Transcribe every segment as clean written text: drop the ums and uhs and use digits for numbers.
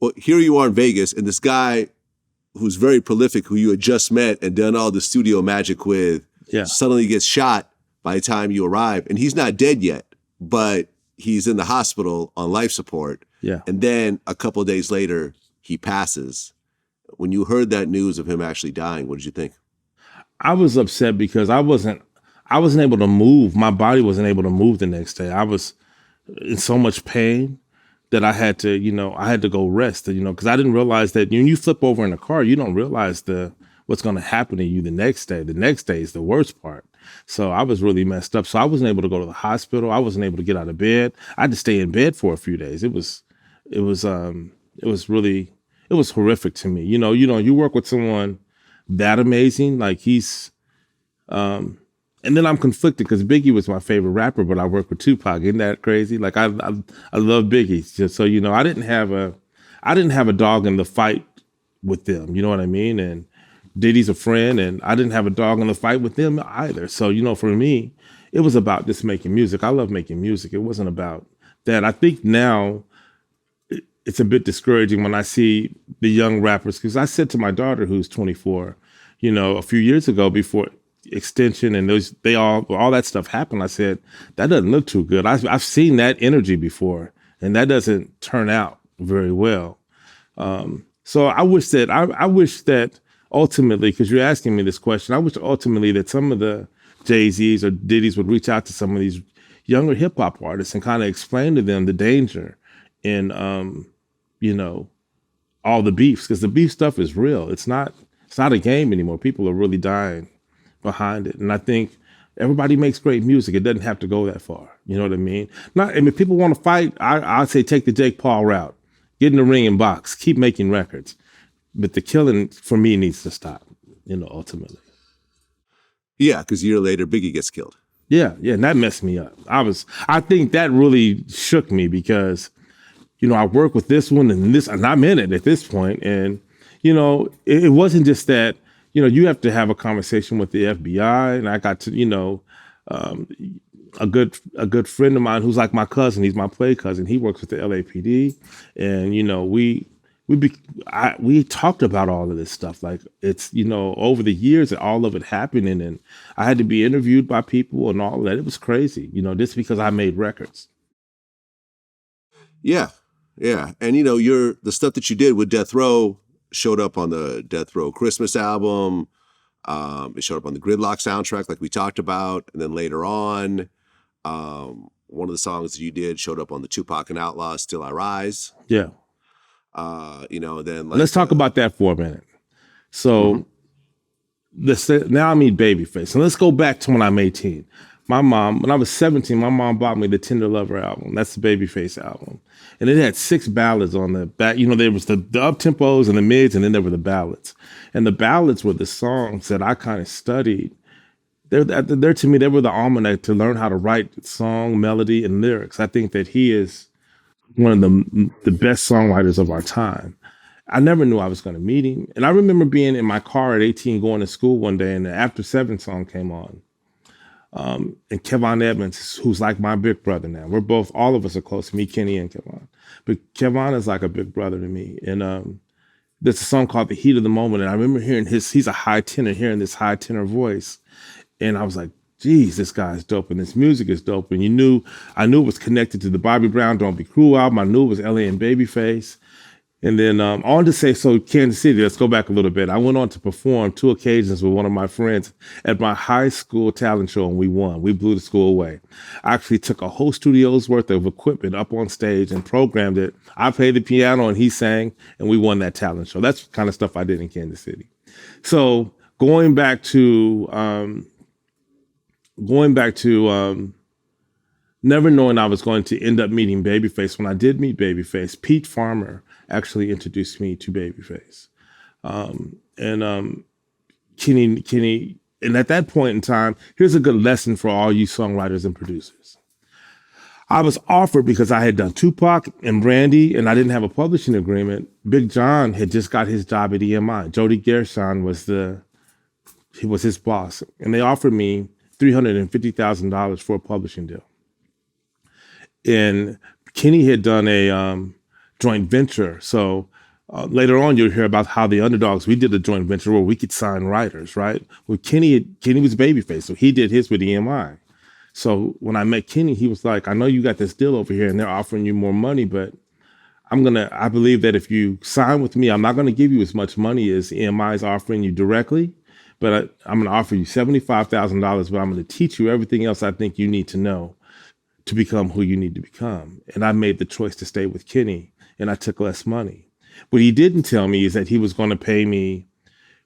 Well, here you are in Vegas, and this guy who's very prolific, who you had just met and done all the studio magic with, suddenly gets shot by the time you arrive. And he's not dead yet, but he's in the hospital on life support. Yeah. And then a couple of days later, he passes. When you heard that news of him actually dying, what did you think? I was upset because I wasn't able to move. My body wasn't able to move the next day. I was in so much pain that I had to go rest, because I didn't realize that when you flip over in a car, you don't realize what's going to happen to you the next day. The next day is the worst part. So I was really messed up. So I wasn't able to go to the hospital. I wasn't able to get out of bed. I had to stay in bed for a few days. It was horrific to me. You work with someone that amazing, like he's, and then I'm conflicted because Biggie was my favorite rapper, but I work with Tupac. Isn't that crazy? Like I love Biggie. Just so you know, I didn't have a dog in the fight with them. You know what I mean? And Diddy's a friend, and I didn't have a dog in the fight with them either. So for me, it was about just making music. I love making music. It wasn't about that. I think now it's a bit discouraging when I see the young rappers, because I said to my daughter, who's 24, a few years ago before Extension and all that stuff happened, I said, that doesn't look too good. I've seen that energy before, and that doesn't turn out very well. So I wish that ultimately, because you're asking me this question, I wish ultimately that some of the Jay-Z's or Diddy's would reach out to some of these younger hip hop artists and kind of explain to them the danger in, all the beefs, because the beef stuff is real. It's not a game anymore. People are really dying behind it. And I think everybody makes great music. It doesn't have to go that far. You know what I mean? If people want to fight, I'd say take the Jake Paul route. Get in the ring and box. Keep making records. But the killing, for me, needs to stop, ultimately. Yeah, because a year later, Biggie gets killed. Yeah, and that messed me up. I think that really shook me because, I work with this one and I'm in it at this point. And, it wasn't just that, you have to have a conversation with the FBI. And I got to, a good friend of mine who's like my cousin. He's my play cousin. He works with the LAPD. And, we talked about all of this stuff. Like it's, over the years that all of it happening, and I had to be interviewed by people and all of that. It was crazy, just because I made records. Yeah. Yeah. And, the stuff that you did with Death Row showed up on the Death Row Christmas album. It showed up on the Gridlock soundtrack, like we talked about. And then later on, one of the songs that you did showed up on the Tupac and Outlaw, Still I Rise. Yeah. Then let's talk about that for a minute. So now I meet Babyface. And let's go back to when I'm 18. My mom, when I was 17, my mom bought me the Tender Lover album. That's the Babyface album. And it had 6 ballads on the back. There was the up-tempos and the mids, and then there were the ballads. And the ballads were the songs that I kind of studied. They're to me, they were the almanac to learn how to write song, melody, and lyrics. I think that he is one of the best songwriters of our time. I never knew I was going to meet him. And I remember being in my car at 18 going to school one day, and the After 7 song came on. And Kevon Edmonds, who's like my big brother now. All of us are close, me, Kenny, and Kevon. But Kevon is like a big brother to me. And there's a song called The Heat of the Moment. And I remember hearing he's a high tenor, hearing this high tenor voice. And I was like, geez, this guy's dope and this music is dope. And I knew it was connected to the Bobby Brown Don't Be Cruel album. I knew it was LA and Babyface. And then on to say, so Kansas City, let's go back a little bit. I went on to perform 2 occasions with one of my friends at my high school talent show, and we won. We blew the school away. I actually took a whole studio's worth of equipment up on stage and programmed it. I played the piano and he sang, and we won that talent show. That's the kind of stuff I did in Kansas City. So going back to never knowing I was going to end up meeting Babyface. When I did meet Babyface, Pete Farmer actually introduced me to Babyface. Kenny, and at that point in time, here's a good lesson for all you songwriters and producers. I was offered, because I had done Tupac and Brandy and I didn't have a publishing agreement. Big John had just got his job at EMI. Jody Gershon was his boss. And they offered me $350,000 for a publishing deal. And Kenny had done a joint venture. So later on, you'll hear about how the Underdogs, we did a joint venture where we could sign writers, right? Well, Kenny was Babyface, so he did his with EMI. So when I met Kenny, he was like, I know you got this deal over here and they're offering you more money, but I believe that if you sign with me, I'm not going to give you as much money as EMI is offering you directly, but I'm going to offer you $75,000, but I'm going to teach you everything else I think you need to know to become who you need to become. And I made the choice to stay with Kenny, and I took less money. What he didn't tell me is that he was going to pay me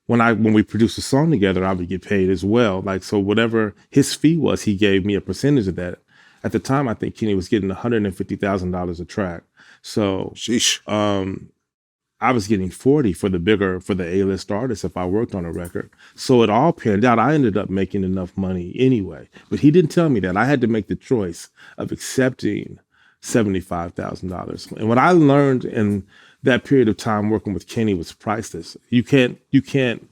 when we produced a song together, I would get paid as well. Like, so whatever his fee was, he gave me a percentage of that. At the time, I think Kenny was getting $150,000 a track. So Sheesh. I was getting 40 for the A-list artists if I worked on a record. So it all panned out. I ended up making enough money anyway. But he didn't tell me that. I had to make the choice of accepting $75,000. And what I learned in that period of time working with Kenny was priceless. You can't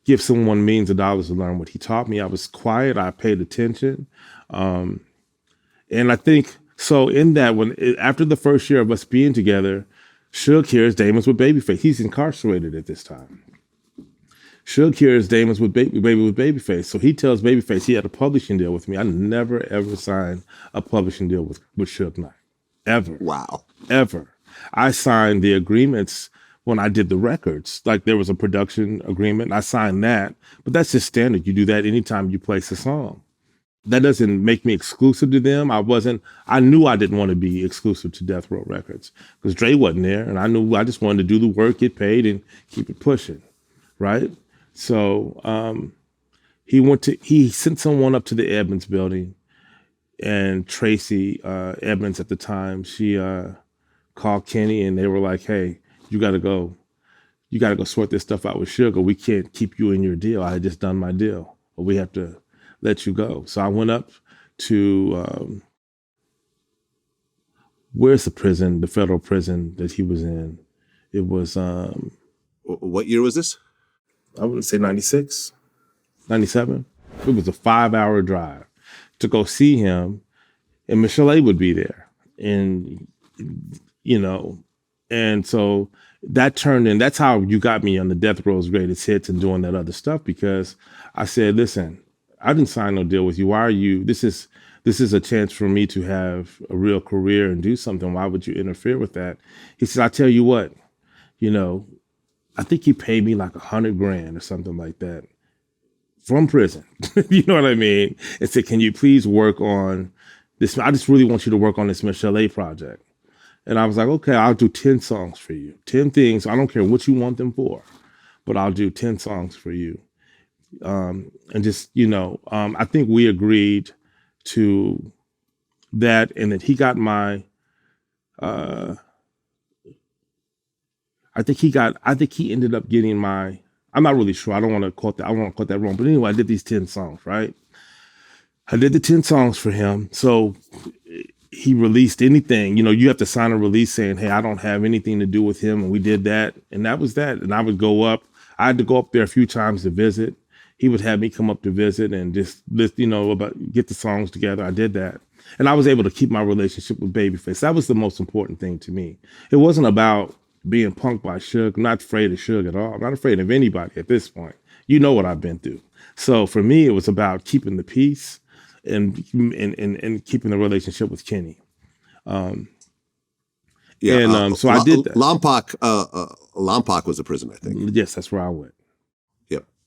give someone millions of dollars to learn what he taught me. I was quiet. I paid attention. And I think, so in that, after the first year of us being together, Suge hears Damon's with Babyface. He's incarcerated at this time. Suge hears Damon's with Babyface. So he tells Babyface he had a publishing deal with me. I never, ever signed a publishing deal with Suge Knight. Ever. Wow. Ever. I signed the agreements when I did the records. Like there was a production agreement. I signed that, but that's just standard. You do that anytime you place a song. That doesn't make me exclusive to them. I knew I didn't want to be exclusive to Death Row Records because Dre wasn't there. And I knew I just wanted to do the work, get paid, and keep it pushing. Right. So he sent someone up to the Edmonds building, and Tracy Edmonds at the time, she called Kenny and they were like, hey, you got to go sort this stuff out with Sugar. We can't keep you in your deal. I had just done my deal, but we have to let you go. So I went up to, where's the prison, the federal prison that he was in? It was, what year was this? I would say 96, 97. It was a 5-hour drive to go see him, and Michelle A would be there. And, and so that turned in, that's how you got me on the Death Row's Greatest Hits and doing that other stuff, because I said, listen, I didn't sign no deal with you. Why are you, this is a chance for me to have a real career and do something. Why would you interfere with that? He said, I tell you what, I think he paid me like $100,000 or something like that from prison. You know what I mean? And said, can you please work on this? I just really want you to work on this Michelle A project. And I was like, okay, I'll do 10 songs for you. 10 things. I don't care what you want them for, but I'll do 10 songs for you. And just, I think we agreed to that, and that he got my, I think he ended up getting my, I'm not really sure. I don't want to quote that wrong. But anyway, I did these 10 songs, right? I did the 10 songs for him. So he released anything, you have to sign a release saying, hey, I don't have anything to do with him. And we did that. And that was that. And I would go up. I had to go up there a few times to visit. He would have me come up to visit and just, about get the songs together. I did that. And I was able to keep my relationship with Babyface. That was the most important thing to me. It wasn't about being punked by Suge. I'm not afraid of Suge at all. I'm not afraid of anybody at this point. You know what I've been through. So for me, it was about keeping the peace and keeping the relationship with Kenny. So I did that. Lompoc was a prison, I think. Yes, that's where I went.